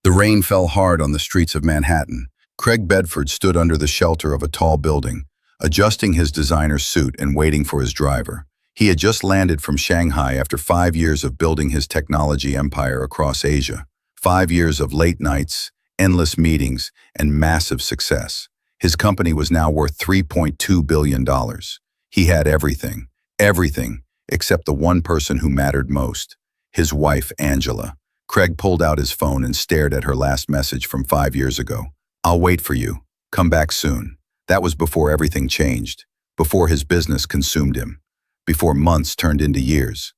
The rain fell hard on the streets of Manhattan. Craig Bedford stood under the shelter of a tall building, adjusting his designer suit and waiting for his driver. He had just landed from Shanghai after 5 years of building his technology empire across Asia. 5 years of late nights, endless meetings, and massive success. His company was now worth $3.2 billion. He had everything, except the one person who mattered most, his wife, Angela. Craig pulled out his phone and stared at her last message from 5 years ago. "I'll wait for you. Come back soon." That was before everything changed, before his business consumed him, before months turned into years,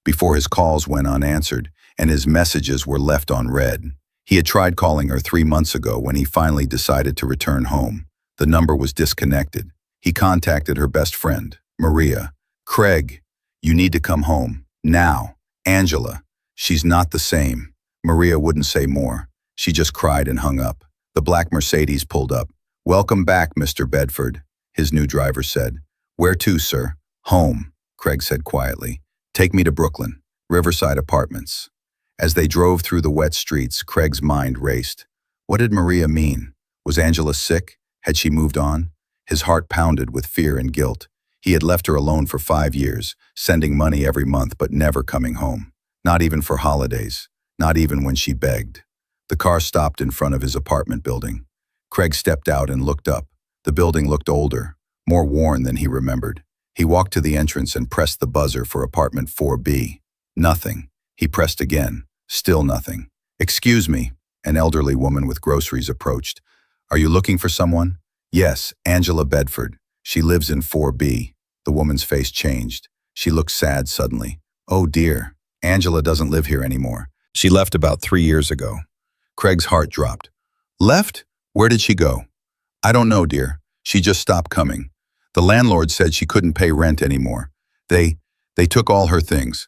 before his calls went unanswered and his messages were left unread. He had tried calling her 3 months ago when he finally decided to return home. The number was disconnected. He contacted her best friend, Maria. "Craig, you need to come home. Now. Angela. She's not the same." Maria wouldn't say more. She just cried and hung up. The black Mercedes pulled up. "Welcome back, Mr. Bedford," his new driver said. "Where to, sir?" "Home," Craig said quietly. "Take me to Brooklyn, Riverside Apartments." As they drove through the wet streets, Craig's mind raced. What did Maria mean? Was Angela sick? Had she moved on? His heart pounded with fear and guilt. He had left her alone for 5 years, sending money every month but never coming home. Not even for holidays. Not even when she begged. The car stopped in front of his apartment building. Craig stepped out and looked up. The building looked older, more worn than he remembered. He walked to the entrance and pressed the buzzer for apartment 4B. Nothing. He pressed again. Still nothing. "Excuse me," an elderly woman with groceries approached. "Are you looking for someone?" "Yes, Angela Bedford. She lives in 4B. The woman's face changed. She looked sad suddenly. "Oh dear. Angela doesn't live here anymore. She left about 3 years ago." Craig's heart dropped. "Left? Where did she go?" "I don't know, dear. She just stopped coming. The landlord said she couldn't pay rent anymore. They took all her things."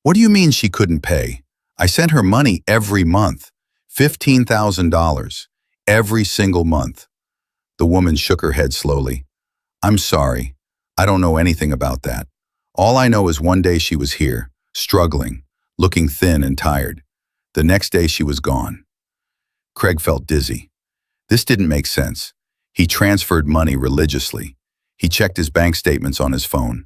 "What do you mean she couldn't pay? I sent her money every month. $15,000. Every single month." The woman shook her head slowly. "I'm sorry. I don't know anything about that. All I know is one day she was here, struggling, looking thin and tired. The next day she was gone." Craig felt dizzy. This didn't make sense. He transferred money religiously. He checked his bank statements on his phone.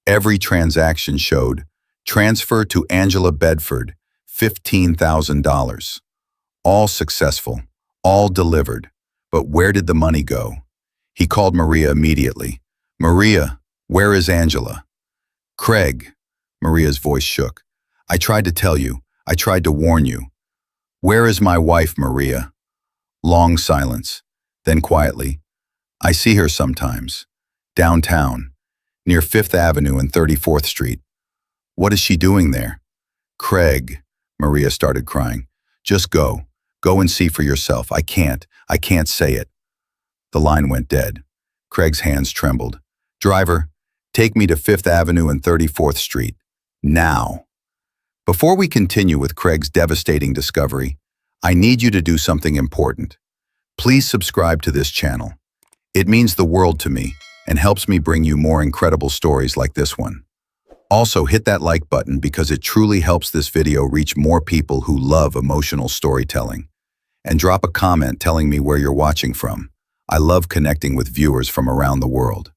Every transaction showed, "Transfer to Angela Bedford, $15,000. All successful, all delivered. But where did the money go? He called Maria immediately. "Maria, where is Angela?" "Craig," Maria's voice shook. "I tried to tell you. I tried to warn you." "Where is my wife, Maria?" Long silence. Then quietly, "I see her sometimes. Downtown, near 5th Avenue and 34th Street. "What is she doing there?" "Craig," Maria started crying. "Just go. Go and see for yourself. I can't say it." The line went dead. Craig's hands trembled. "Driver, take me to 5th Avenue and 34th Street. Now." Before we continue with Craig's devastating discovery, I need you to do something important. Please subscribe to this channel. It means the world to me and helps me bring you more incredible stories like this one. Also, hit that like button because it truly helps this video reach more people who love emotional storytelling. And drop a comment telling me where you're watching from. I love connecting with viewers from around the world.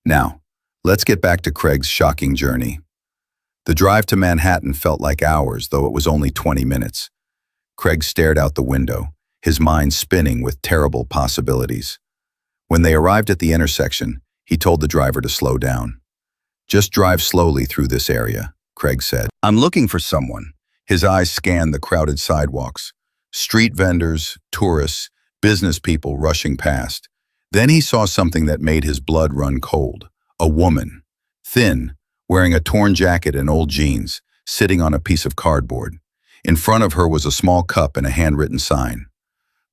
Now, let's get back to Craig's shocking journey. The drive to Manhattan felt like hours, though it was only 20 minutes. Craig stared out the window, his mind spinning with terrible possibilities. When they arrived at the intersection, he told the driver to slow down. "Just drive slowly through this area," Craig said. "I'm looking for someone." His eyes scanned the crowded sidewalks. Street vendors, tourists, business people rushing past. Then he saw something that made his blood run cold. A woman, thin, wearing a torn jacket and old jeans, sitting on a piece of cardboard. In front of her was a small cup and a handwritten sign.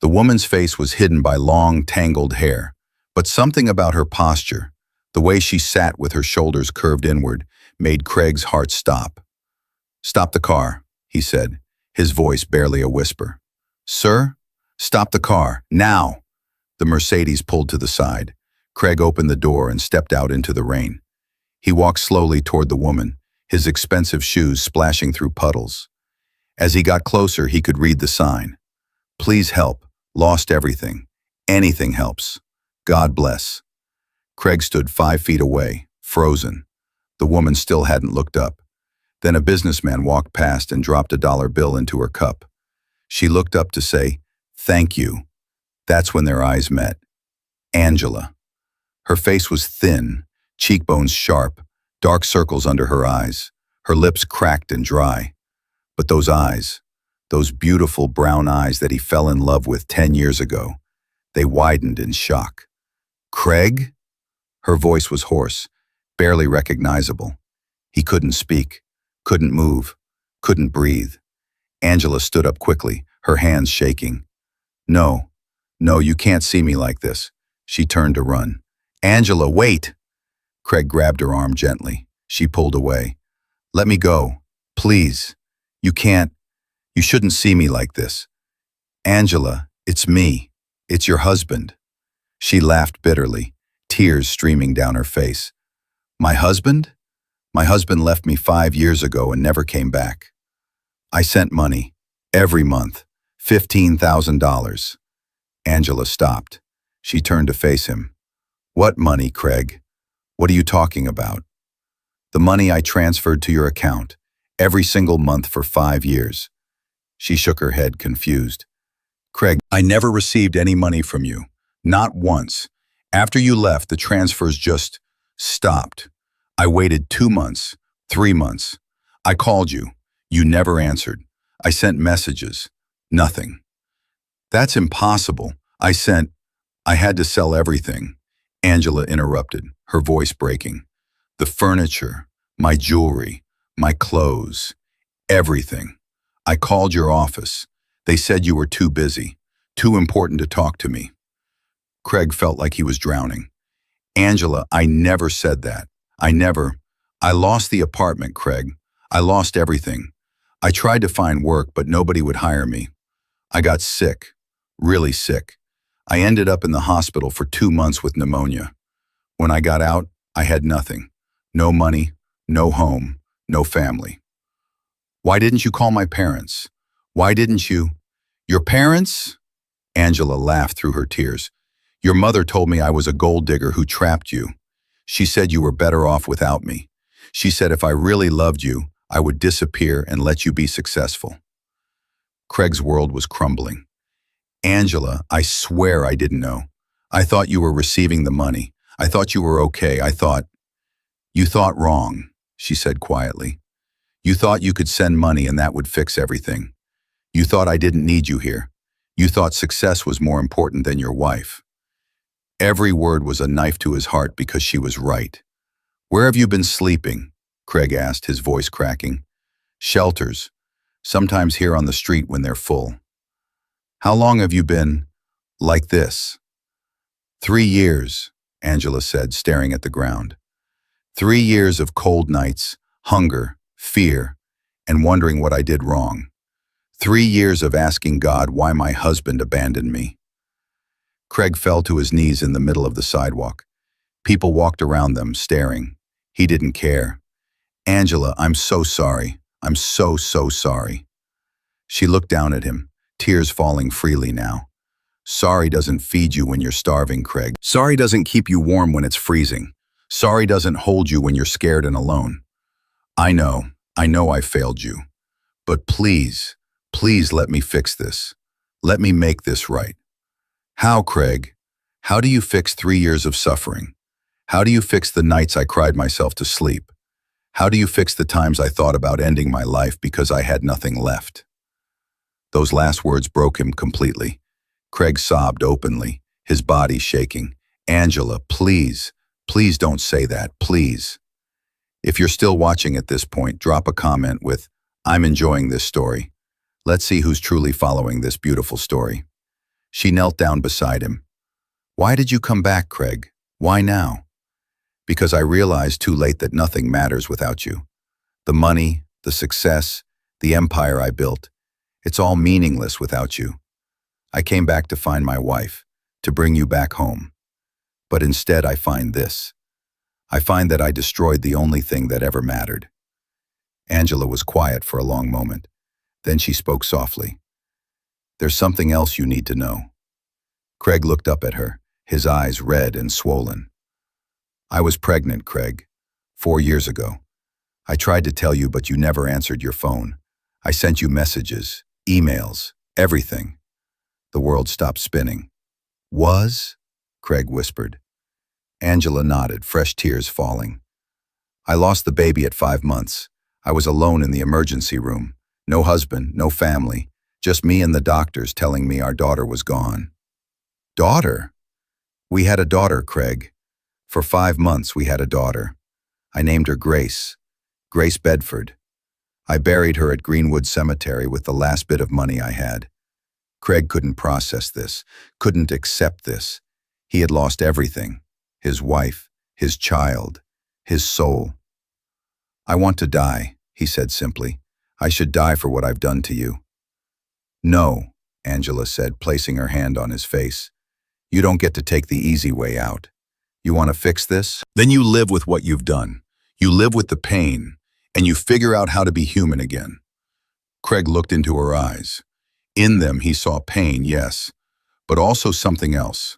The woman's face was hidden by long, tangled hair, but something about her posture, the way she sat with her shoulders curved inward, made Craig's heart stop. "Stop the car," he said, his voice barely a whisper. "Sir? Stop the car, now!" The Mercedes pulled to the side. Craig opened the door and stepped out into the rain. He walked slowly toward the woman, his expensive shoes splashing through puddles. As he got closer, he could read the sign. Please help. Lost everything. Anything helps. God bless. Craig stood 5 feet away, frozen. The woman still hadn't looked up. Then a businessman walked past and dropped a dollar bill into her cup. She looked up to say, "Thank you." That's when their eyes met. Angela. Her face was thin, cheekbones sharp, dark circles under her eyes, her lips cracked and dry. But those eyes, those beautiful brown eyes that he fell in love with 10 years ago, they widened in shock. "Craig?" Her voice was hoarse, barely recognizable. He couldn't speak, couldn't move, couldn't breathe. Angela stood up quickly, her hands shaking. "No, no, you can't see me like this." She turned to run. "Angela, wait!" Craig grabbed her arm gently. She pulled away. "Let me go. Please. You can't. You shouldn't see me like this." "Angela, it's me. It's your husband." She laughed bitterly, tears streaming down her face. "My husband? My husband left me 5 years ago and never came back. I sent money, every month, $15,000. Angela stopped. She turned to face him. "What money, Craig? What are you talking about?" "The money I transferred to your account, every single month for 5 years. She shook her head, confused. "Craig, I never received any money from you. Not once. After you left, the transfers just stopped. I waited 2 months, 3 months. I called you. You never answered. I sent messages. Nothing." "That's impossible. I had to sell everything." Angela interrupted, her voice breaking. "The furniture, my jewelry, my clothes, everything. I called your office. They said you were too busy, too important to talk to me." Craig felt like he was drowning. "Angela, I never said that. I lost the apartment, Craig. I lost everything. I tried to find work, but nobody would hire me. I got sick, really sick. I ended up in the hospital for 2 months with pneumonia. When I got out, I had nothing. No money, no home, no family." "Why didn't you call my parents? Why didn't you?" "Your parents?" Angela laughed through her tears. "Your mother told me I was a gold digger who trapped you. She said you were better off without me. She said if I really loved you, I would disappear and let you be successful." Craig's world was crumbling. "Angela, I swear I didn't know. I thought you were receiving the money. I thought you were okay. You thought wrong," she said quietly. "You thought you could send money and that would fix everything. You thought I didn't need you here. You thought success was more important than your wife." Every word was a knife to his heart because she was right. "Where have you been sleeping?" Craig asked, his voice cracking. "Shelters. Sometimes here on the street when they're full." "How long have you been like this?" 3 years, Angela said, staring at the ground. 3 years of cold nights, hunger, fear, and wondering what I did wrong. 3 years of asking God why my husband abandoned me." Craig fell to his knees in the middle of the sidewalk. People walked around them, staring. He didn't care. "Angela, I'm so sorry. I'm so sorry." She looked down at him, tears falling freely now. "Sorry doesn't feed you when you're starving, Craig. Sorry doesn't keep you warm when it's freezing. Sorry doesn't hold you when you're scared and alone. I know I failed you. But please, please let me fix this. Let me make this right." "How, Craig? How do you fix 3 years of suffering? How do you fix the nights I cried myself to sleep? How do you fix the times I thought about ending my life because I had nothing left?" Those last words broke him completely. Craig sobbed openly, his body shaking. "Angela, please, please don't say that, please." If you're still watching at this point, drop a comment with, "I'm enjoying this story." Let's see who's truly following this beautiful story. She knelt down beside him. "Why did you come back, Craig? Why now?" "Because I realized too late that nothing matters without you. The money, the success, the empire I built, it's all meaningless without you. I came back to find my wife, to bring you back home. But instead I find this. I find that I destroyed the only thing that ever mattered." Angela was quiet for a long moment. Then she spoke softly. There's something else you need to know. Craig looked up at her, his eyes red and swollen. I was pregnant, Craig, 4 years ago. I tried to tell you, but you never answered your phone. I sent you messages, emails, everything. The world stopped spinning. Was? Craig whispered. Angela nodded, fresh tears falling. I lost the baby at 5 months. I was alone in the emergency room. No husband, no family, just me and the doctors telling me our daughter was gone. Daughter? We had a daughter, Craig. For 5 months we had a daughter. I named her Grace. Grace Bedford. I buried her at Greenwood Cemetery with the last bit of money I had. Craig couldn't process this, couldn't accept this. He had lost everything. His wife, his child, his soul. I want to die, he said simply. I should die for what I've done to you. No, Angela said, placing her hand on his face. You don't get to take the easy way out. You want to fix this? Then you live with what you've done. You live with the pain, and you figure out how to be human again. Craig looked into her eyes. In them he saw pain, yes, but also something else.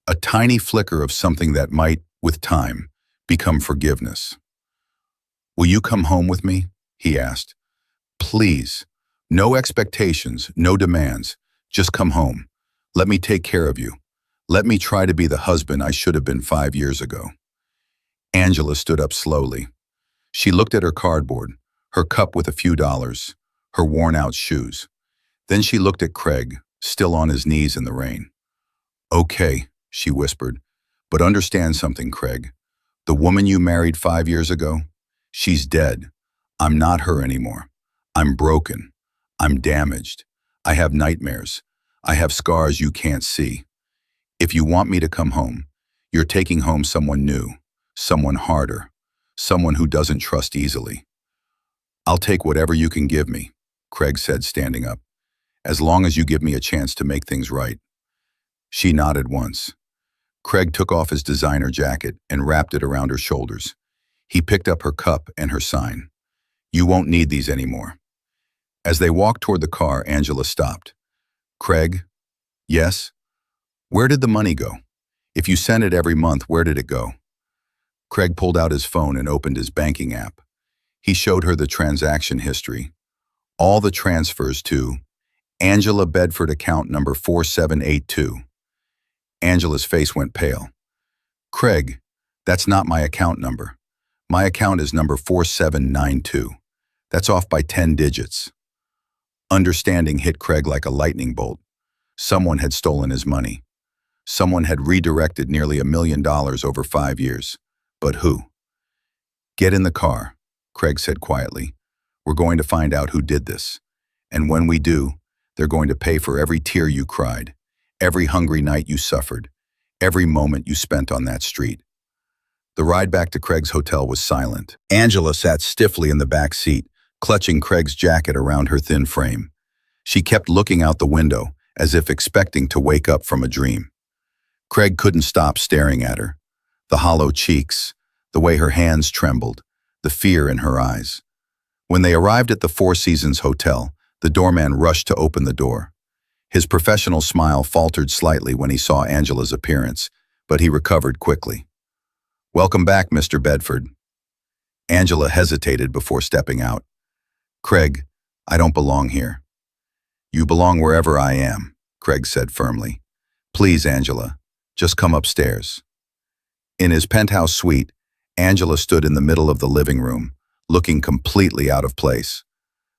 A tiny flicker of something that might, with time, become forgiveness. Will you come home with me? He asked. Please. No expectations, no demands. Just come home. Let me take care of you. Let me try to be the husband I should have been 5 years ago. Angela stood up slowly. She looked at her cardboard, her cup with a few dollars, her worn-out shoes. Then she looked at Craig, still on his knees in the rain. Okay, she whispered, but understand something, Craig. The woman you married 5 years ago, she's dead. I'm not her anymore. I'm broken. I'm damaged. I have nightmares. I have scars you can't see. If you want me to come home, you're taking home someone new, someone harder, someone who doesn't trust easily. I'll take whatever you can give me, Craig said, standing up, as long as you give me a chance to make things right. She nodded once. Craig took off his designer jacket and wrapped it around her shoulders. He picked up her cup and her sign. You won't need these anymore. As they walked toward the car, Angela stopped. Craig? Yes? Where did the money go? If you sent it every month, where did it go? Craig pulled out his phone and opened his banking app. He showed her the transaction history. All the transfers to Angela Bedford account number 4782. Angela's face went pale. Craig, that's not my account number. My account is number 4792. That's off by 10 digits. Understanding hit Craig like a lightning bolt. Someone had stolen his money. Someone had redirected nearly $1 million over 5 years. But who? Get in the car, Craig said quietly. We're going to find out who did this. And when we do, they're going to pay for every tear you cried, every hungry night you suffered, every moment you spent on that street. The ride back to Craig's hotel was silent. Angela sat stiffly in the back seat, clutching Craig's jacket around her thin frame. She kept looking out the window, as if expecting to wake up from a dream. Craig couldn't stop staring at her. The hollow cheeks, the way her hands trembled, the fear in her eyes. When they arrived at the Four Seasons Hotel, the doorman rushed to open the door. His professional smile faltered slightly when he saw Angela's appearance, but he recovered quickly. Welcome back, Mr. Bedford. Angela hesitated before stepping out. Craig, I don't belong here. You belong wherever I am, Craig said firmly. Please, Angela, just come upstairs. In his penthouse suite, Angela stood in the middle of the living room, looking completely out of place.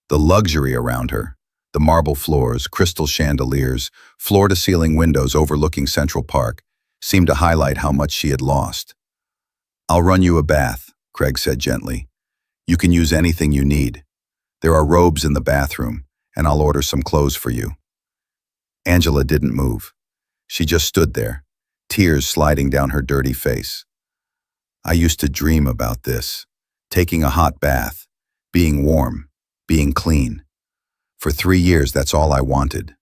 The luxury around her, the marble floors, crystal chandeliers, floor-to-ceiling windows overlooking Central Park, seemed to highlight how much she had lost. I'll run you a bath, Craig said gently. You can use anything you need. There are robes in the bathroom, and I'll order some clothes for you. Angela didn't move. She just stood there, tears sliding down her dirty face. I used to dream about this, taking a hot bath, being warm, being clean. For 3 years, that's all I wanted.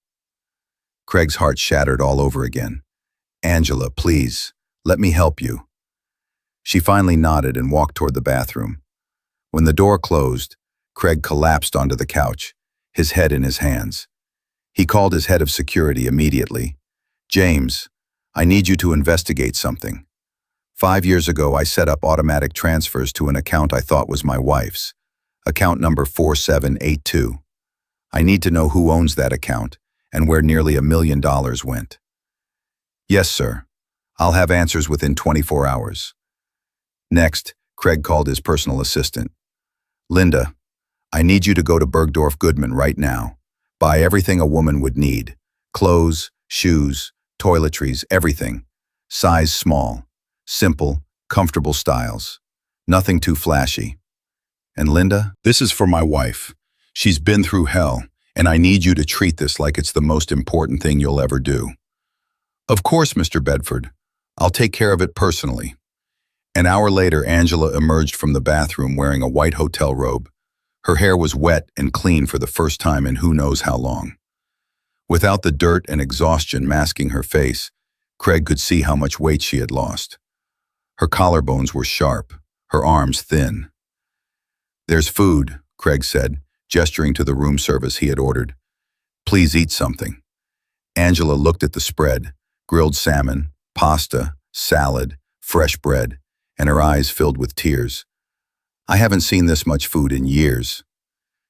Craig's heart shattered all over again. Angela, please, let me help you. She finally nodded and walked toward the bathroom. When the door closed, Craig collapsed onto the couch, his head in his hands. He called his head of security immediately. "James, I need you to investigate something. 5 years ago, I set up automatic transfers to an account I thought was my wife's, account number 4782. I need to know who owns that account and where nearly $1 million went." "Yes, sir. I'll have answers within 24 hours. Next, Craig called his personal assistant. "Linda, I need you to go to Bergdorf Goodman right now. Buy everything a woman would need. Clothes, shoes, toiletries, everything. Size small. Simple, comfortable styles. Nothing too flashy. And Linda, this is for my wife. She's been through hell, and I need you to treat this like it's the most important thing you'll ever do." "Of course, Mr. Bedford. I'll take care of it personally." An hour later, Angela emerged from the bathroom wearing a white hotel robe. Her hair was wet and clean for the first time in who knows how long. Without the dirt and exhaustion masking her face, Craig could see how much weight she had lost. Her collarbones were sharp, her arms thin. "There's food," Craig said, gesturing to the room service he had ordered. "Please eat something." Angela looked at the spread: grilled salmon, pasta, salad, fresh bread, and her eyes filled with tears. "I haven't seen this much food in years."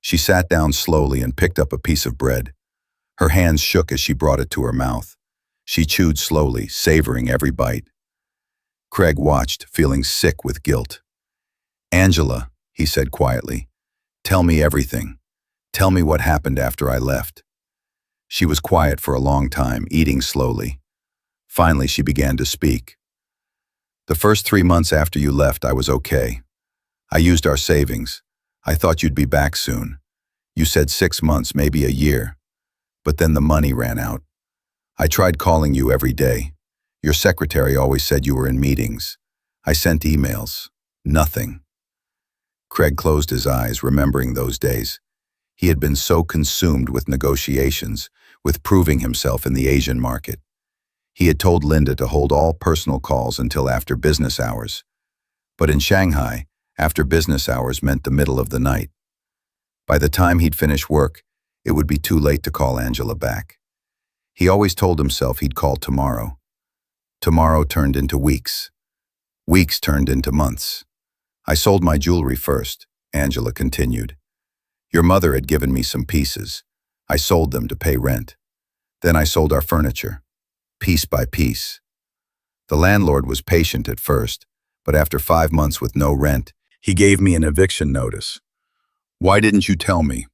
She sat down slowly and picked up a piece of bread. Her hands shook as she brought it to her mouth. She chewed slowly, savoring every bite. Craig watched, feeling sick with guilt. "Angela," he said quietly, "tell me everything. Tell me what happened after I left." She was quiet for a long time, eating slowly. Finally, she began to speak. "The first 3 months after you left, I was okay. I used our savings. I thought you'd be back soon. You said 6 months, maybe a year. But then the money ran out. I tried calling you every day. Your secretary always said you were in meetings. I sent emails. Nothing." Craig closed his eyes, remembering those days. He had been so consumed with negotiations, with proving himself in the Asian market. He had told Linda to hold all personal calls until after business hours. But in Shanghai, after business hours meant the middle of the night. By the time he'd finish work, it would be too late to call Angela back. He always told himself he'd call tomorrow. Tomorrow turned into weeks. Weeks turned into months. "I sold my jewelry first," Angela continued. "Your mother had given me some pieces. I sold them to pay rent. Then I sold our furniture, piece by piece. The landlord was patient at first, but after 5 months with no rent, he gave me an eviction notice." "Why didn't you tell me?"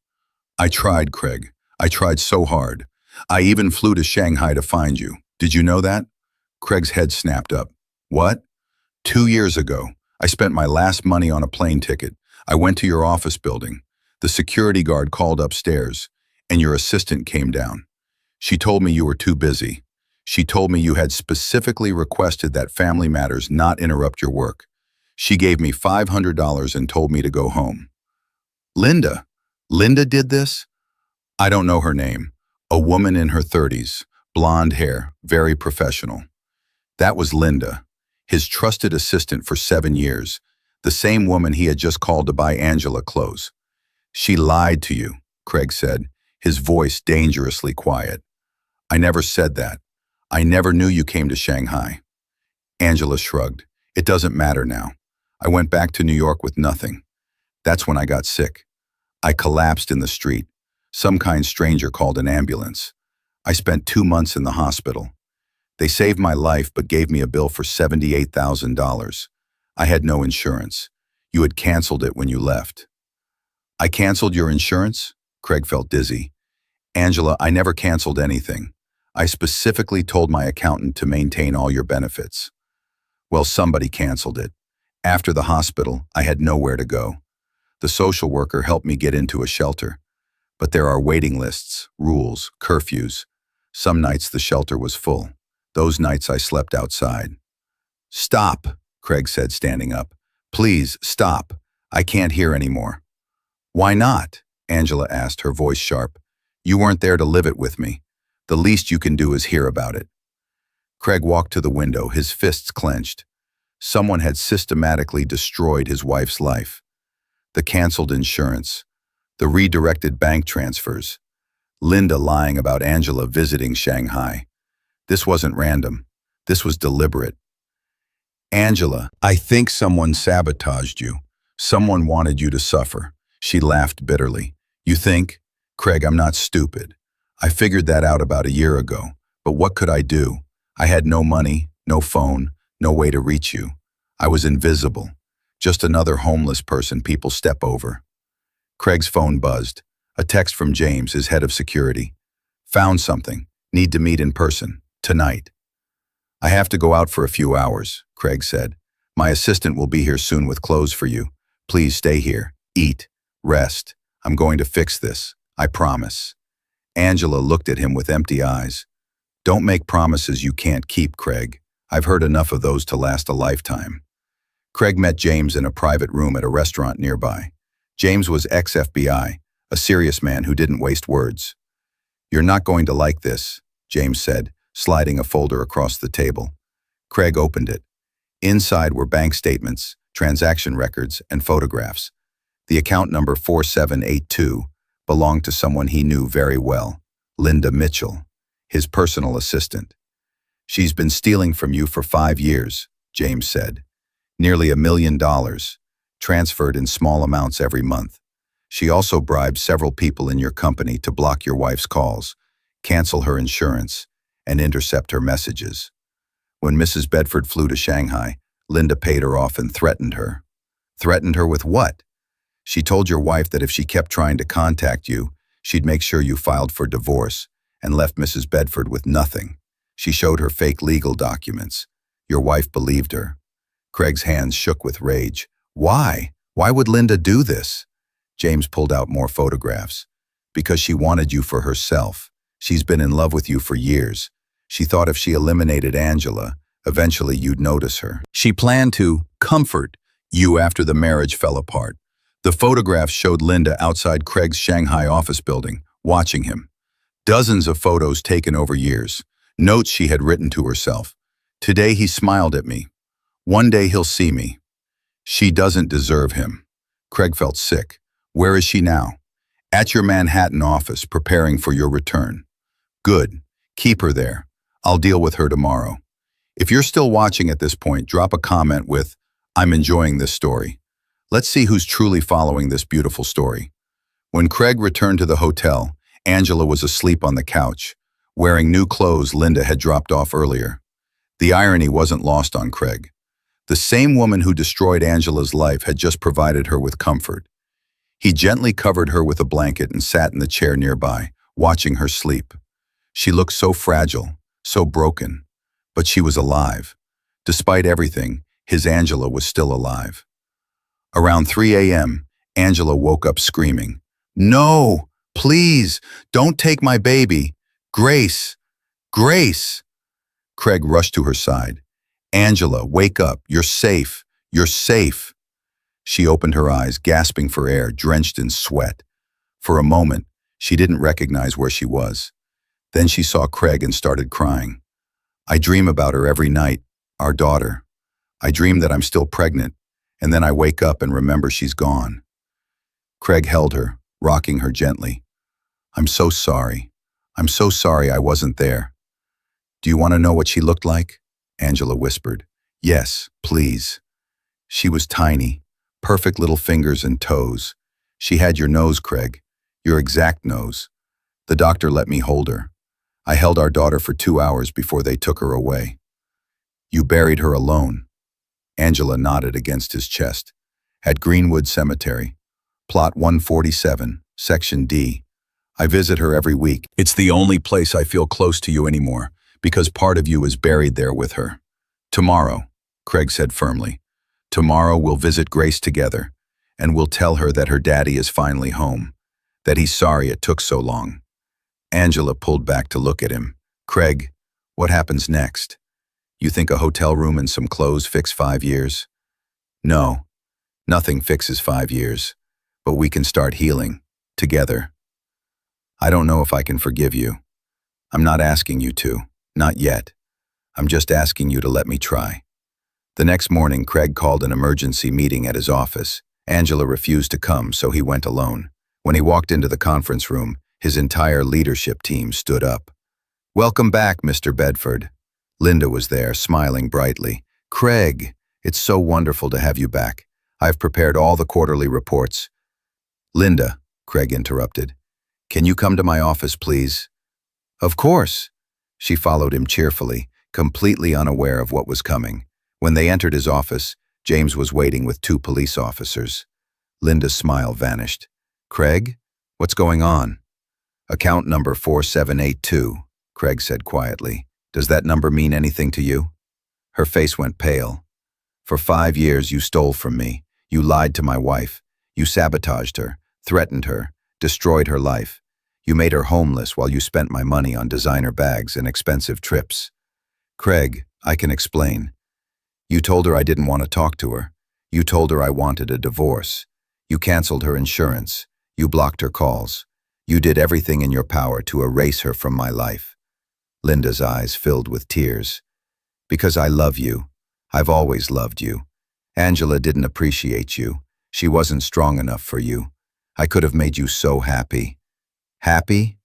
"I tried, Craig. I tried so hard. I even flew to Shanghai to find you. Did you know that?" Craig's head snapped up. "What?" "2 years ago, I spent my last money on a plane ticket. I went to your office building. The security guard called upstairs, and your assistant came down. She told me you were too busy. She told me you had specifically requested that family matters not interrupt your work. She gave me $500 and told me to go home." "Linda? Linda did this?" "I don't know her name. A woman in her 30s, blonde hair, very professional." That was Linda, his trusted assistant for 7 years, the same woman he had just called to buy Angela clothes. "She lied to you," Craig said, his voice dangerously quiet. "I never said that. I never knew you came to Shanghai." Angela shrugged. "It doesn't matter now. I went back to New York with nothing. That's when I got sick. I collapsed in the street. Some kind stranger called an ambulance. I spent 2 months in the hospital. They saved my life but gave me a bill for $78,000. I had no insurance. You had canceled it when you left." "I canceled your insurance?" Craig felt dizzy. "Angela, I never canceled anything. I specifically told my accountant to maintain all your benefits." "Well, somebody canceled it. After the hospital, I had nowhere to go. The social worker helped me get into a shelter. But there are waiting lists, rules, curfews. Some nights the shelter was full. Those nights I slept outside." "Stop," Craig said, standing up. "Please, stop. I can't hear anymore." "Why not?" Angela asked, her voice sharp. "You weren't there to live it with me. The least you can do is hear about it." Craig walked to the window, his fists clenched. Someone had systematically destroyed his wife's life. The canceled insurance, the redirected bank transfers. Linda lying about Angela visiting Shanghai. This wasn't random. This was deliberate. Angela, I think someone sabotaged you. Someone wanted you to suffer. She laughed bitterly. You think? Craig, I'm not stupid. I figured that out about a year ago. But what could I do? I had no money, no phone, no way to reach you. I was invisible. Just another homeless person people step over. Craig's phone buzzed. A text from James, his head of security. Found something. Need to meet in person. Tonight. I have to go out for a few hours, Craig said. My assistant will be here soon with clothes for you. Please stay here. Eat. Rest. I'm going to fix this. I promise. Angela looked at him with empty eyes. Don't make promises you can't keep, Craig. I've heard enough of those to last a lifetime. Craig met James in a private room at a restaurant nearby. James was ex-FBI, a serious man who didn't waste words. You're not going to like this, James said, sliding a folder across the table. Craig opened it. Inside were bank statements, transaction records, and photographs. The account number 4782 belonged to someone he knew very well, Linda Mitchell, his personal assistant. She's been stealing from you for 5 years, James said. Nearly $1 million, transferred in small amounts every month. She also bribed several people in your company to block your wife's calls, cancel her insurance, and intercept her messages. When Mrs. Bedford flew to Shanghai, Linda paid her off and threatened her. Threatened her with what? She told your wife that if she kept trying to contact you, she'd make sure you filed for divorce and left Mrs. Bedford with nothing. She showed her fake legal documents. Your wife believed her. Craig's hands shook with rage. Why? Why would Linda do this? James pulled out more photographs. Because she wanted you for herself. She's been in love with you for years. She thought if she eliminated Angela, eventually you'd notice her. She planned to comfort you after the marriage fell apart. The photographs showed Linda outside Craig's Shanghai office building, watching him. Dozens of photos taken over years. Notes she had written to herself. Today he smiled at me. One day he'll see me. She doesn't deserve him. Craig felt sick. Where is she now? At your Manhattan office, preparing for your return. Good. Keep her there. I'll deal with her tomorrow. If you're still watching at this point, drop a comment with, I'm enjoying this story. Let's see who's truly following this beautiful story. When Craig returned to the hotel, Angela was asleep on the couch, wearing new clothes Linda had dropped off earlier. The irony wasn't lost on Craig. The same woman who destroyed Angela's life had just provided her with comfort. He gently covered her with a blanket and sat in the chair nearby, watching her sleep. She looked so fragile, so broken, but she was alive. Despite everything, his Angela was still alive. Around 3 a.m., Angela woke up screaming, No, please, don't take my baby. Grace, Grace. Craig rushed to her side. Angela, wake up. You're safe. You're safe. She opened her eyes, gasping for air, drenched in sweat. For a moment, she didn't recognize where she was. Then she saw Craig and started crying. I dream about her every night, our daughter. I dream that I'm still pregnant, and then I wake up and remember she's gone. Craig held her, rocking her gently. I'm so sorry. I'm so sorry I wasn't there. Do you want to know what she looked like? Angela whispered. Yes, please. She was tiny, perfect little fingers and toes. She had your nose, Craig, your exact nose. The doctor let me hold her. I held our daughter for 2 hours before they took her away. You buried her alone. Angela nodded against his chest. At Greenwood Cemetery. Plot 147, Section D. I visit her every week. It's the only place I feel close to you anymore, because part of you is buried there with her. Tomorrow, Craig said firmly. Tomorrow we'll visit Grace together, and we'll tell her that her daddy is finally home, that he's sorry it took so long. Angela pulled back to look at him. Craig, what happens next? You think a hotel room and some clothes fix 5 years? No, nothing fixes 5 years, but we can start healing, together. I don't know if I can forgive you. I'm not asking you to, not yet. I'm just asking you to let me try. The next morning, Craig called an emergency meeting at his office. Angela refused to come, so he went alone. When he walked into the conference room, His entire leadership team stood up. "Welcome back, Mr. Bedford." Linda was there, smiling brightly. "Craig, it's so wonderful to have you back. I've prepared all the quarterly reports." "Linda," Craig interrupted, "can you come to my office, please?" "Of course." She followed him cheerfully, completely unaware of what was coming. When they entered his office, James was waiting with 2 police officers. Linda's smile vanished. "Craig, what's going on?" "Account number 4782, Craig said quietly. "Does that number mean anything to you?" Her face went pale. "For 5 years you stole from me. You lied to my wife. You sabotaged her, threatened her, destroyed her life. You made her homeless while you spent my money on designer bags and expensive trips." "Craig, I can explain. You told her I didn't want to talk to her. You told her I wanted a divorce. You canceled her insurance. You blocked her calls. You did everything in your power to erase her from my life." Linda's eyes filled with tears. "Because I love you. I've always loved you. Angela didn't appreciate you. She wasn't strong enough for you. I could have made you so happy." "Happy?"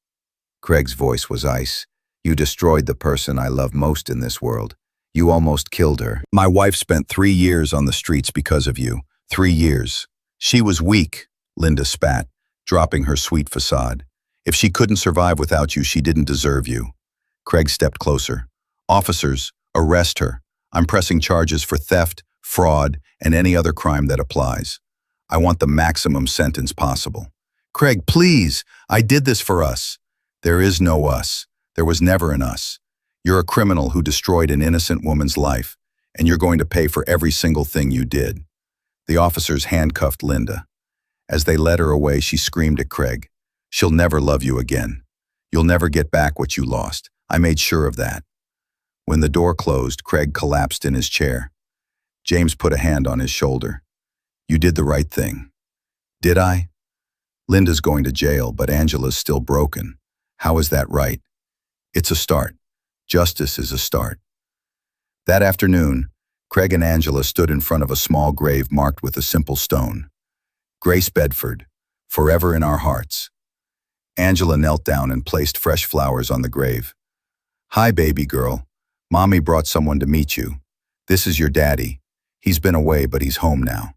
Craig's voice was ice. "You destroyed the person I love most in this world. You almost killed her. My wife spent 3 years on the streets because of you. 3 years. She was weak," Linda spat, dropping her sweet facade. "If she couldn't survive without you, she didn't deserve you." Craig stepped closer. "Officers, arrest her. I'm pressing charges for theft, fraud, and any other crime that applies. I want the maximum sentence possible." "Craig, please! I did this for us." "There is no us. There was never an us. You're a criminal who destroyed an innocent woman's life, and you're going to pay for every single thing you did." The officers handcuffed Linda. As they led her away, she screamed at Craig, "She'll never love you again. You'll never get back what you lost. I made sure of that." When the door closed, Craig collapsed in his chair. James put a hand on his shoulder. "You did the right thing." "Did I?" "Linda's going to jail, but Angela's still broken. How is that right?" "It's a start. Justice is a start." That afternoon, Craig and Angela stood in front of a small grave marked with a simple stone. "Grace Bedford, forever in our hearts." Angela knelt down and placed fresh flowers on the grave. "Hi, baby girl. Mommy brought someone to meet you. This is your daddy. He's been away, but he's home now."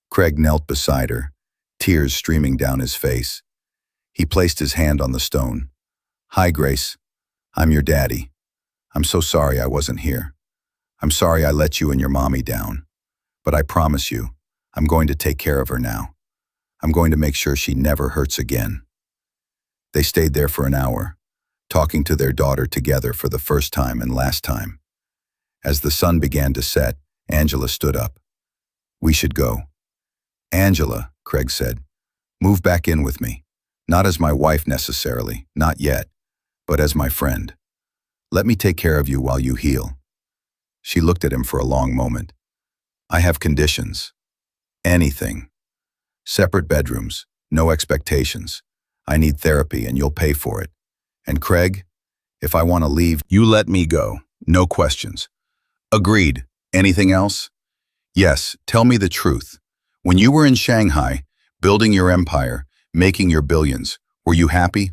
Craig knelt beside her, tears streaming down his face. He placed his hand on the stone. "Hi, Grace. I'm your daddy. I'm so sorry I wasn't here. I'm sorry I let you and your mommy down. But I promise you, I'm going to take care of her now. I'm going to make sure she never hurts again." They stayed there for an hour, talking to their daughter together for the first time and last time. As the sun began to set, Angela stood up. "We should go." "Angela," Craig said, "move back in with me. Not as my wife necessarily, not yet, but as my friend. Let me take care of you while you heal." She looked at him for a long moment. "I have conditions. Anything. Separate bedrooms, no expectations. I need therapy and you'll pay for it. And Craig, if I want to leave, you let me go. No questions." "Agreed. Anything else?" "Yes, tell me the truth. When you were in Shanghai, building your empire, making your billions, were you happy?"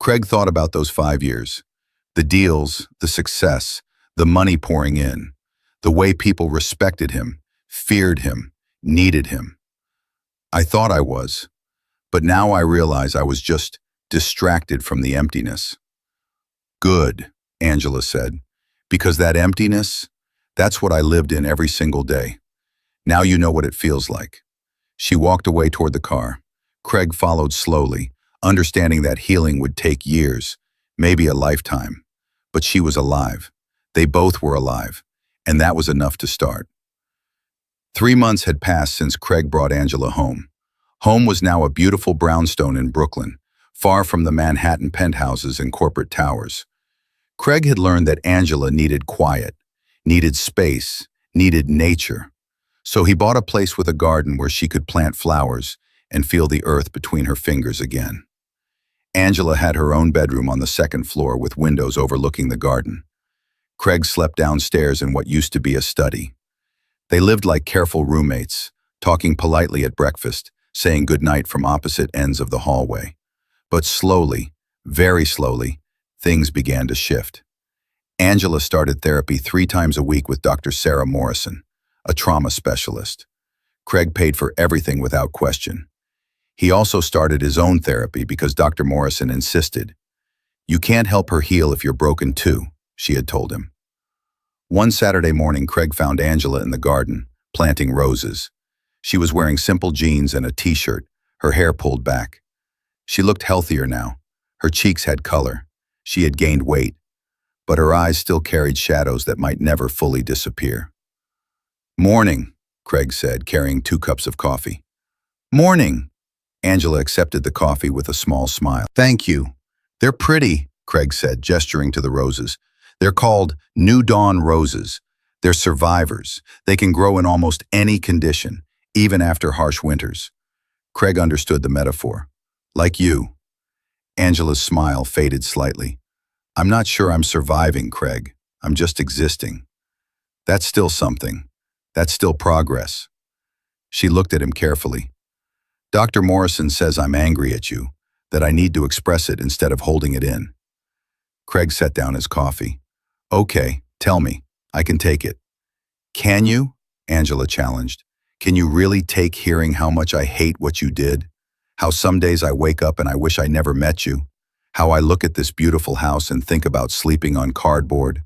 Craig thought about those 5 years. The deals, the success, the money pouring in, the way people respected him, feared him, needed him. "I thought I was, but now I realize I was just distracted from the emptiness." "Good," Angela said, "because that emptiness, that's what I lived in every single day. Now you know what it feels like." She walked away toward the car. Craig followed slowly, understanding that healing would take years, maybe a lifetime. But she was alive. They both were alive, and that was enough to start. 3 months had passed since Craig brought Angela home. Home was now a beautiful brownstone in Brooklyn, far from the Manhattan penthouses and corporate towers. Craig had learned that Angela needed quiet, needed space, needed nature. So he bought a place with a garden where she could plant flowers and feel the earth between her fingers again. Angela had her own bedroom on the 2nd floor with windows overlooking the garden. Craig slept downstairs in what used to be a study. They lived like careful roommates, talking politely at breakfast, saying goodnight from opposite ends of the hallway. But slowly, very slowly, things began to shift. Angela started therapy 3 times a week with Dr. Sarah Morrison, a trauma specialist. Craig paid for everything without question. He also started his own therapy because Dr. Morrison insisted. "You can't help her heal if you're broken too," she had told him. One Saturday morning, Craig found Angela in the garden, planting roses. She was wearing simple jeans and a t-shirt, her hair pulled back. She looked healthier now. Her cheeks had color. She had gained weight, but her eyes still carried shadows that might never fully disappear. "Morning," Craig said, carrying 2 cups of coffee. "Morning." Angela accepted the coffee with a small smile. "Thank you. They're pretty," Craig said, gesturing to the roses. "They're called New Dawn roses. They're survivors. They can grow in almost any condition, even after harsh winters." Craig understood the metaphor. "Like you." Angela's smile faded slightly. "I'm not sure I'm surviving, Craig. I'm just existing." "That's still something. That's still progress." She looked at him carefully. "Dr. Morrison says I'm angry at you, that I need to express it instead of holding it in." Craig set down his coffee. "Okay, tell me. I can take it." "Can you?" Angela challenged. "Can you really take hearing how much I hate what you did? How some days I wake up and I wish I never met you? How I look at this beautiful house and think about sleeping on cardboard?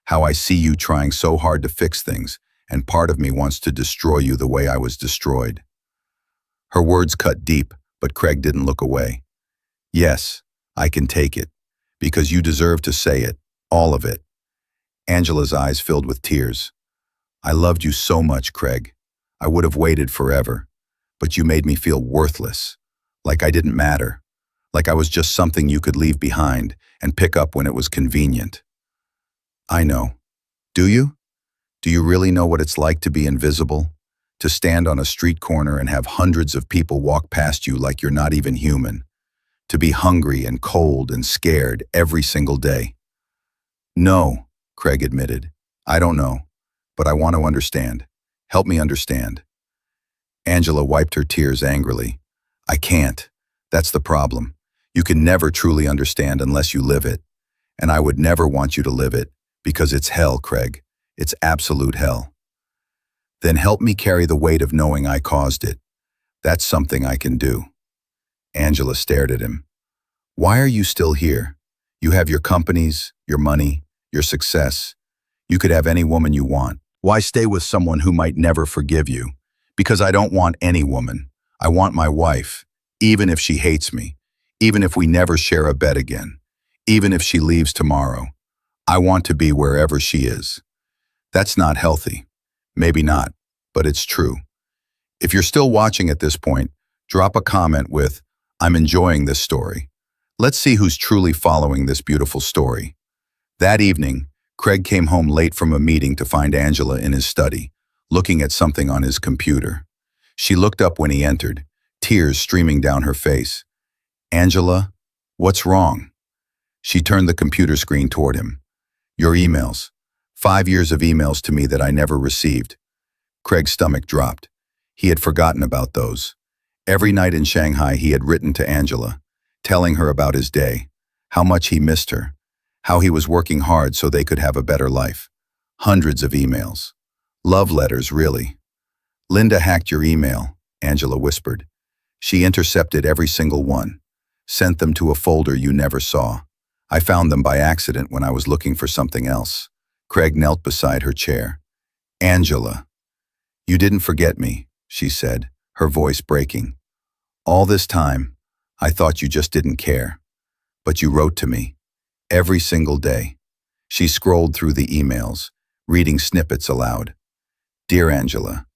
How I see you trying so hard to fix things, and part of me wants to destroy you the way I was destroyed?" Her words cut deep, but Craig didn't look away. "Yes, I can take it, because you deserve to say it, all of it." Angela's eyes filled with tears. "I loved you so much, Craig. I would have waited forever, but you made me feel worthless, like I didn't matter, like I was just something you could leave behind and pick up when it was convenient." "I know. Do you? Do you really know what it's like to be invisible? To stand on a street corner and have hundreds of people walk past you like you're not even human? To be hungry and cold and scared every single day?" "No," Craig admitted. "I don't know, but I want to understand. Help me understand." Angela wiped her tears angrily. "I can't. That's the problem. You can never truly understand unless you live it. And I would never want you to live it, because it's hell, Craig. It's absolute hell." "Then help me carry the weight of knowing I caused it. That's something I can do." Angela stared at him. "Why are you still here? You have your companies, your money, your success. You could have any woman you want. Why stay with someone who might never forgive you?" "Because I don't want any woman. I want my wife, even if she hates me, even if we never share a bed again, even if she leaves tomorrow. I want to be wherever she is." That's not healthy. Maybe not, but it's true. If you're still watching at this point, drop a comment with, "I'm enjoying this story." Let's see who's truly following this beautiful story. That evening, Craig came home late from a meeting to find Angela in his study, looking at something on his computer. She looked up when he entered, tears streaming down her face. "Angela, what's wrong?" She turned the computer screen toward him. "Your emails. 5 years of emails to me that I never received." Craig's stomach dropped. He had forgotten about those. Every night in Shanghai he had written to Angela, telling her about his day, how much he missed her, how he was working hard so they could have a better life. Hundreds of emails. Love letters, really. "Linda hacked your email," Angela whispered. "She intercepted every single one, sent them to a folder you never saw. I found them by accident when I was looking for something else." Craig knelt beside her chair. "Angela, you didn't forget me," she said, her voice breaking. "All this time, I thought you just didn't care. But you wrote to me. Every single day." She scrolled through the emails, reading snippets aloud. "Dear Angela,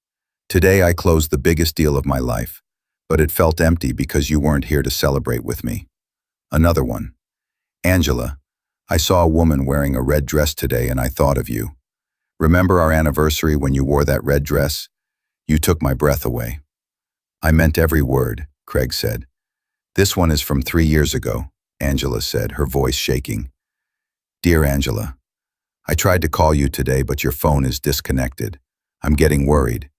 today I closed the biggest deal of my life, but it felt empty because you weren't here to celebrate with me." Another one. "Angela, I saw a woman wearing a red dress today and I thought of you. Remember our anniversary when you wore that red dress? You took my breath away." "I meant every word," Craig said. "This one is from 3 years ago," Angela said, her voice shaking. "Dear Angela, I tried to call you today, but your phone is disconnected. I'm getting worried.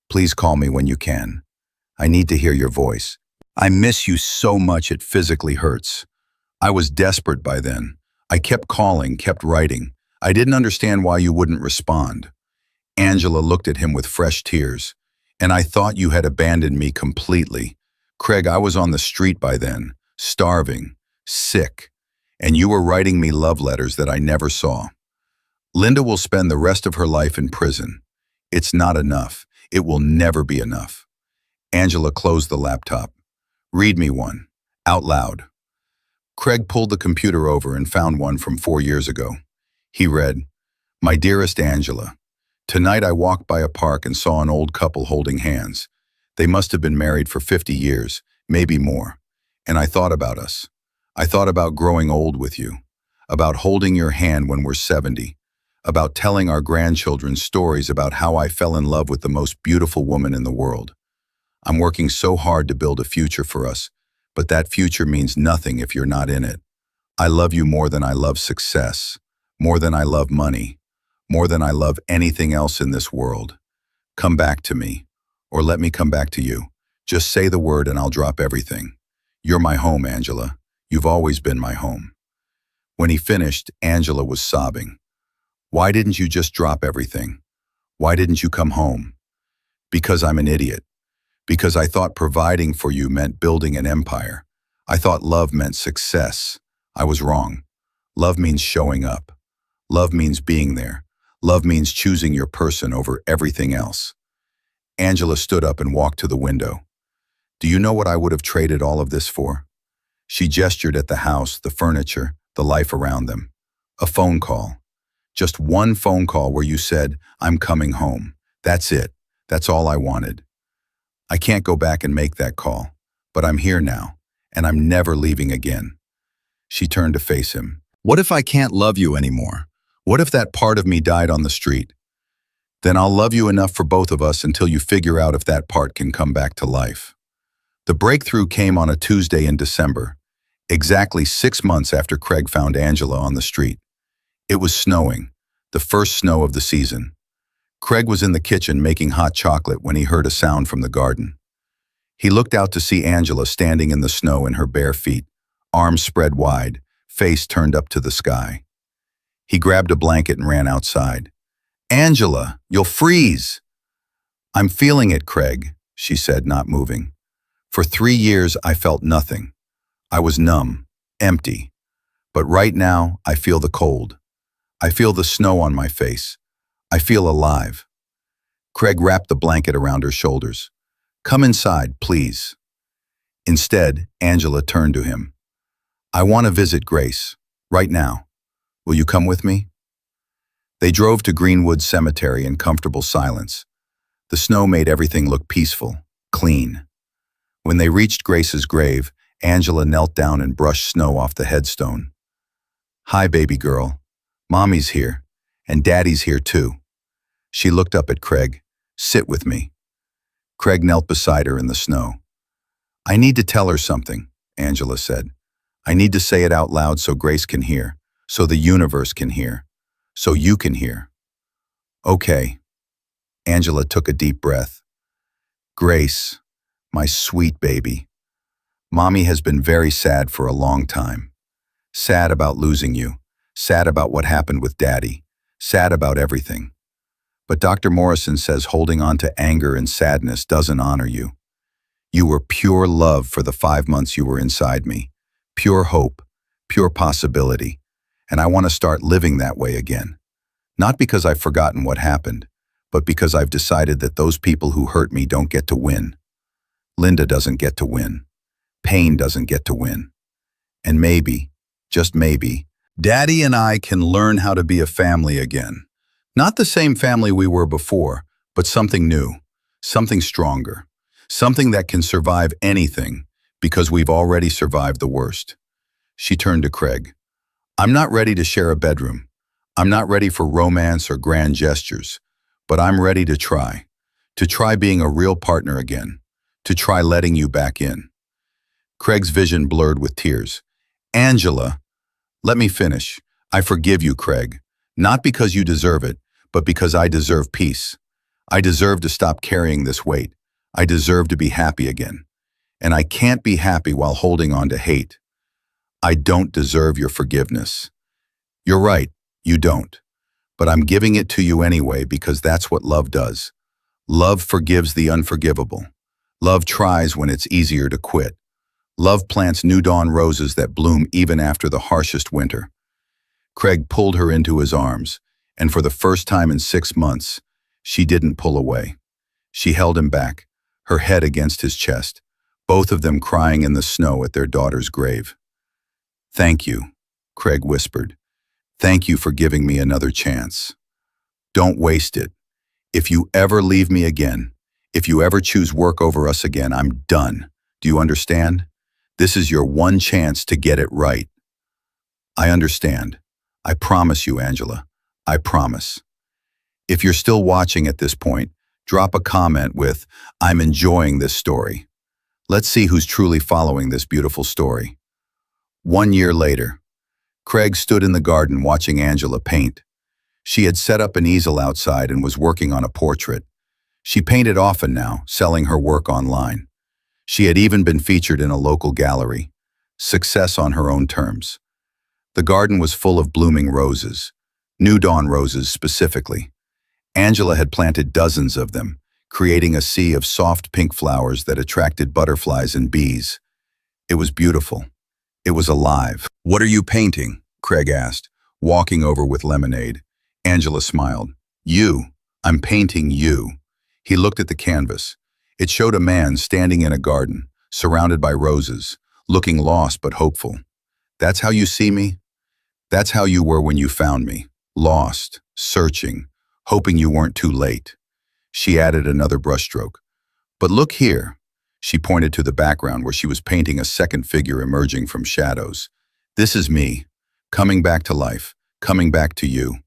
Please call me when you can. I need to hear your voice." I miss you so much it physically hurts. I was desperate by then. I kept calling, kept writing. I didn't understand why you wouldn't respond. Angela looked at him with fresh tears. And I thought you had abandoned me completely. Craig, I was on the street by then, starving, sick, and you were writing me love letters that I never saw. Linda will spend the rest of her life in prison. It's not enough. It will never be enough. Angela closed the laptop. Read me one. Out loud. Craig pulled the computer over and found one from 4 years ago. He read, My dearest Angela, tonight I walked by a park and saw an old couple holding hands. They must have been married for 50 years, maybe more. And I thought about us. I thought about growing old with you, about holding your hand when we're 70, about telling our grandchildren stories about how I fell in love with the most beautiful woman in the world. I'm working so hard to build a future for us, but that future means nothing if you're not in it. I love you more than I love success, more than I love money, more than I love anything else in this world. Come back to me, or let me come back to you. Just say the word and I'll drop everything. You're my home, Angela. You've always been my home. When he finished, Angela was sobbing. Why didn't you just drop everything? Why didn't you come home? Because I'm an idiot. Because I thought providing for you meant building an empire. I thought love meant success. I was wrong. Love means showing up. Love means being there. Love means choosing your person over everything else. Angela stood up and walked to the window. Do you know what I would have traded all of this for? She gestured at the house, the furniture, the life around them. A phone call. Just one phone call where you said, I'm coming home. That's it. That's all I wanted. I can't go back and make that call, but I'm here now, and I'm never leaving again. She turned to face him. What if I can't love you anymore? What if that part of me died on the street? Then I'll love you enough for both of us until you figure out if that part can come back to life. The breakthrough came on a Tuesday in December, exactly 6 months after Craig found Angela on the street. It was snowing, the first snow of the season. Craig was in the kitchen making hot chocolate when he heard a sound from the garden. He looked out to see Angela standing in the snow in her bare feet, arms spread wide, face turned up to the sky. He grabbed a blanket and ran outside. Angela, you'll freeze. I'm feeling it, Craig, she said, not moving. For 3 years, I felt nothing. I was numb, empty. But right now, I feel the cold. I feel the snow on my face. I feel alive. Craig wrapped the blanket around her shoulders. Come inside, please. Instead, Angela turned to him. I want to visit Grace, right now. Will you come with me? They drove to Greenwood Cemetery in comfortable silence. The snow made everything look peaceful, clean. When they reached Grace's grave, Angela knelt down and brushed snow off the headstone. Hi, baby girl. Mommy's here, and Daddy's here too. She looked up at Craig. Sit with me. Craig knelt beside her in the snow. I need to tell her something, Angela said. I need to say it out loud so Grace can hear, so the universe can hear, so you can hear. Okay. Angela took a deep breath. Grace, my sweet baby. Mommy has been very sad for a long time. Sad about losing you. Sad about what happened with Daddy. Sad about everything. But Dr. Morrison says holding on to anger and sadness doesn't honor you. You were pure love for the 5 months you were inside me. Pure hope, pure possibility. And I want to start living that way again. Not because I've forgotten what happened, but because I've decided that those people who hurt me don't get to win. Linda doesn't get to win. Pain doesn't get to win. And maybe, just maybe, Daddy and I can learn how to be a family again. Not the same family we were before, but something new, something stronger, something that can survive anything because we've already survived the worst. She turned to Craig. I'm not ready to share a bedroom. I'm not ready for romance or grand gestures, but I'm ready to try being a real partner again, to try letting you back in. Craig's vision blurred with tears. Angela, let me finish. I forgive you, Craig. Not because you deserve it, but because I deserve peace. I deserve to stop carrying this weight. I deserve to be happy again. and I can't be happy while holding on to hate. I don't deserve your forgiveness. You're right, you don't. But I'm giving it to you anyway because that's what love does. Love forgives the unforgivable. Love tries when it's easier to quit. Love plants new dawn roses that bloom even after the harshest winter. Craig pulled her into his arms, and for the first time in 6 months, she didn't pull away. She held him back, her head against his chest, both of them crying in the snow at their daughter's grave. "Thank you," Craig whispered. "Thank you for giving me another chance. Don't waste it. If you ever leave me again, if you ever choose work over us again, I'm done. Do you understand? This is your one chance to get it right." "I understand. I promise you, Angela. I promise." If you're still watching at this point, drop a comment with, "I'm enjoying this story." Let's see who's truly following this beautiful story. 1 year later, Craig stood in the garden watching Angela paint. She had set up an easel outside and was working on a portrait. She painted often now, selling her work online. She had even been featured in a local gallery. Success on her own terms. The garden was full of blooming roses, new dawn roses specifically. Angela had planted dozens of them, creating a sea of soft pink flowers that attracted butterflies and bees. It was beautiful. It was alive. "What are you painting?" Craig asked, walking over with lemonade. Angela smiled. "You. I'm painting you." He looked at the canvas. It showed a man standing in a garden, surrounded by roses, looking lost but hopeful. "That's how you see me? That's how you were when you found me. Lost, searching, hoping you weren't too late." She added another brushstroke. "But look here." She pointed to the background where she was painting a second figure emerging from shadows. "This is me, coming back to life, coming back to you."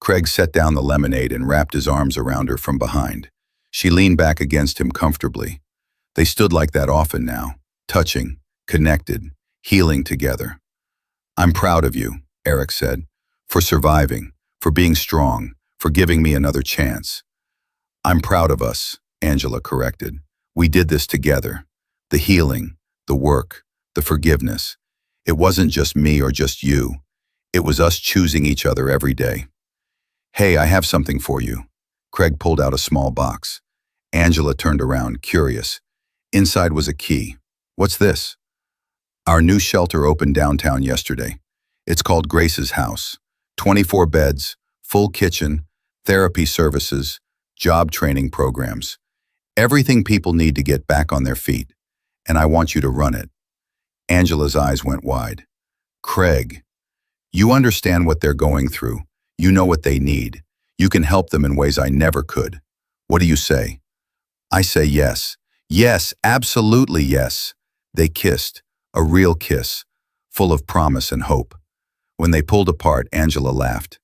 Craig set down the lemonade and wrapped his arms around her from behind. She leaned back against him comfortably. They stood like that often now, touching, connected, healing together. "I'm proud of you," Eric said, "for surviving, for being strong, for giving me another chance." "I'm proud of us," Angela corrected. "We did this together. The healing, the work, the forgiveness. It wasn't just me or just you. It was us choosing each other every day." "Hey, I have something for you." Craig pulled out a small box. Angela turned around, curious. Inside was a key. "What's this?" "Our new shelter opened downtown yesterday. It's called Grace's House. 24 beds, full kitchen, therapy services, job training programs. Everything people need to get back on their feet. And I want you to run it." Angela's eyes went wide. "Craig, you understand what they're going through. You know what they need. You can help them in ways I never could. What do you say?" I say yes. "Yes, absolutely yes." They kissed, a real kiss, full of promise and hope. When they pulled apart, Angela laughed.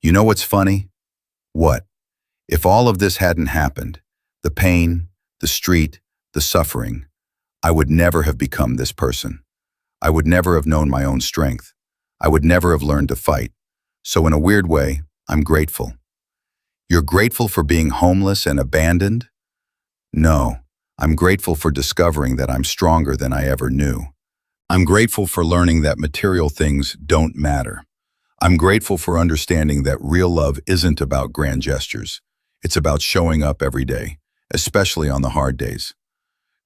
"You know what's funny?" "What?" "If all of this hadn't happened, the pain, the street, the suffering, I would never have become this person. I would never have known my own strength. I would never have learned to fight. So in a weird way, I'm grateful." "You're grateful for being homeless and abandoned?" "No, I'm grateful for discovering that I'm stronger than I ever knew. I'm grateful for learning that material things don't matter. I'm grateful for understanding that real love isn't about grand gestures. It's about showing up every day, especially on the hard days."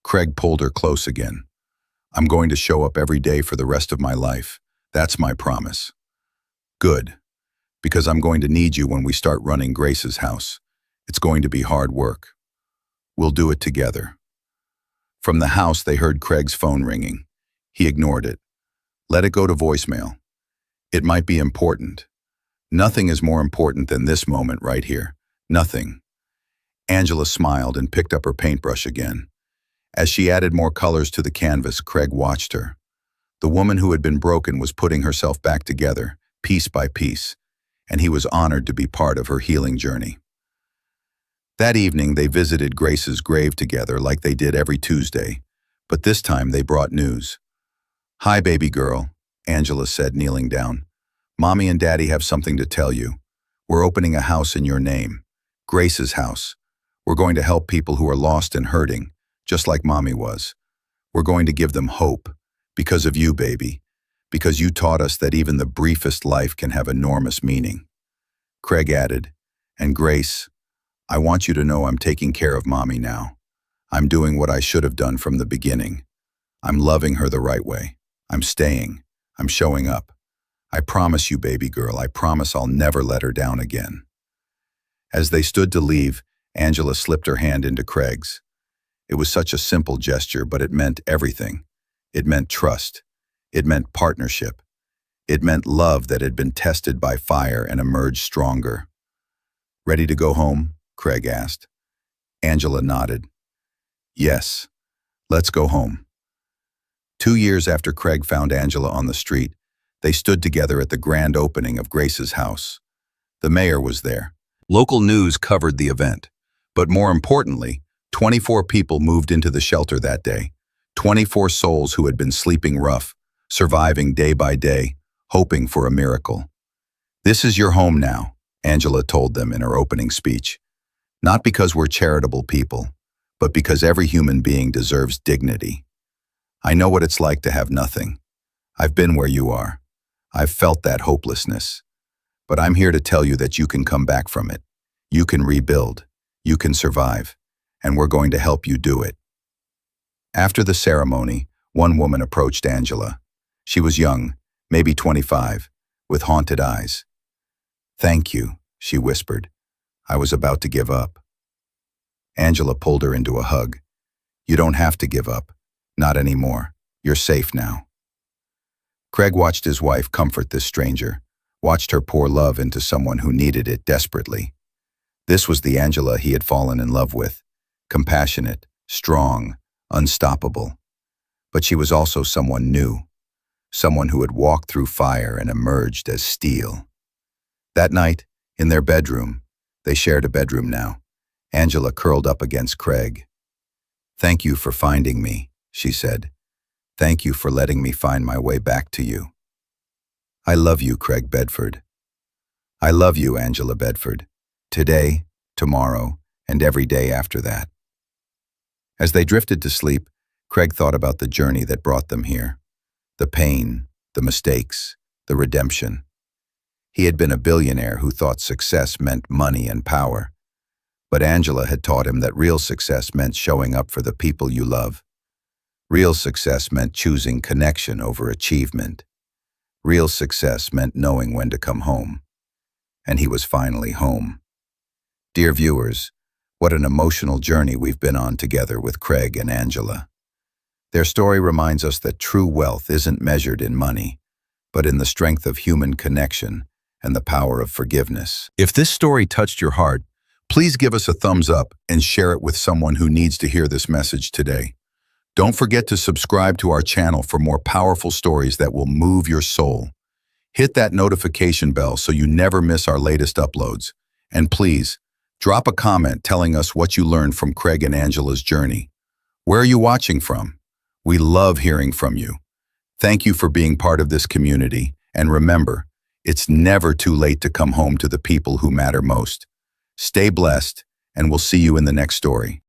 Craig pulled her close again. "I'm going to show up every day for the rest of my life. That's my promise." "Good, because I'm going to need you when we start running Grace's house. It's going to be hard work. We'll do it together." From the house, they heard Craig's phone ringing. He ignored it. Let it go to voicemail. It might be important. Nothing is more important than this moment right here. Nothing. Angela smiled and picked up her paintbrush again. As she added more colors to the canvas, Craig watched her. The woman who had been broken was putting herself back together, piece by piece, and he was honored to be part of her healing journey. That evening, they visited Grace's grave together like they did every Tuesday, but this time they brought news. "Hi, baby girl," Angela said, kneeling down. "Mommy and Daddy have something to tell you. We're opening a house in your name, Grace's house. We're going to help people who are lost and hurting, just like Mommy was. We're going to give them hope. Because of you, baby. Because you taught us that even the briefest life can have enormous meaning. Craig added, and Grace, I want you to know I'm taking care of Mommy now. I'm doing what I should have done from the beginning. I'm loving her the right way. I'm staying. I'm showing up. I promise you, baby girl, I promise I'll never let her down again. As they stood to leave, Angela slipped her hand into Craig's. It was such a simple gesture, but it meant everything. It meant trust. It meant partnership. It meant love that had been tested by fire and emerged stronger. Ready to go home? Craig asked. Angela nodded. Yes, let's go home. 2 years after Craig found Angela on the street, they stood together at the grand opening of Grace's house. The mayor was there. Local news covered the event. But more importantly, 24 people moved into the shelter that day. 24 souls who had been sleeping rough, surviving day by day, hoping for a miracle. This is your home now, Angela told them in her opening speech. Not because we're charitable people, but because every human being deserves dignity. I know what it's like to have nothing. I've been where you are. I've felt that hopelessness. But I'm here to tell you that you can come back from it. You can rebuild. You can survive. And we're going to help you do it. After the ceremony, one woman approached Angela. She was young, maybe 25, with haunted eyes. Thank you, she whispered. I was about to give up. Angela pulled her into a hug. You don't have to give up. Not anymore. You're safe now. Craig watched his wife comfort this stranger, watched her pour love into someone who needed it desperately. This was the Angela he had fallen in love with, compassionate, strong, unstoppable. But she was also someone new, someone who had walked through fire and emerged as steel. That night, in their bedroom, they shared a bedroom now, Angela curled up against Craig. Thank you for finding me, she said. Thank you for letting me find my way back to you. I love you, Craig Bedford. I love you, Angela Bedford. Today, tomorrow, and every day after that. As they drifted to sleep, Craig thought about the journey that brought them here. The pain, the mistakes, the redemption. He had been a billionaire who thought success meant money and power. But Angela had taught him that real success meant showing up for the people you love. Real success meant choosing connection over achievement. Real success meant knowing when to come home. And he was finally home. Dear viewers, what an emotional journey we've been on together with Craig and Angela. Their story reminds us that true wealth isn't measured in money, but in the strength of human connection and the power of forgiveness. If this story touched your heart, please give us a thumbs up and share it with someone who needs to hear this message today. Don't forget to subscribe to our channel for more powerful stories that will move your soul. Hit that notification bell so you never miss our latest uploads. And please, drop a comment telling us what you learned from Craig and Angela's journey. Where are you watching from? We love hearing from you. Thank you for being part of this community. And remember, it's never too late to come home to the people who matter most. Stay blessed, and we'll see you in the next story.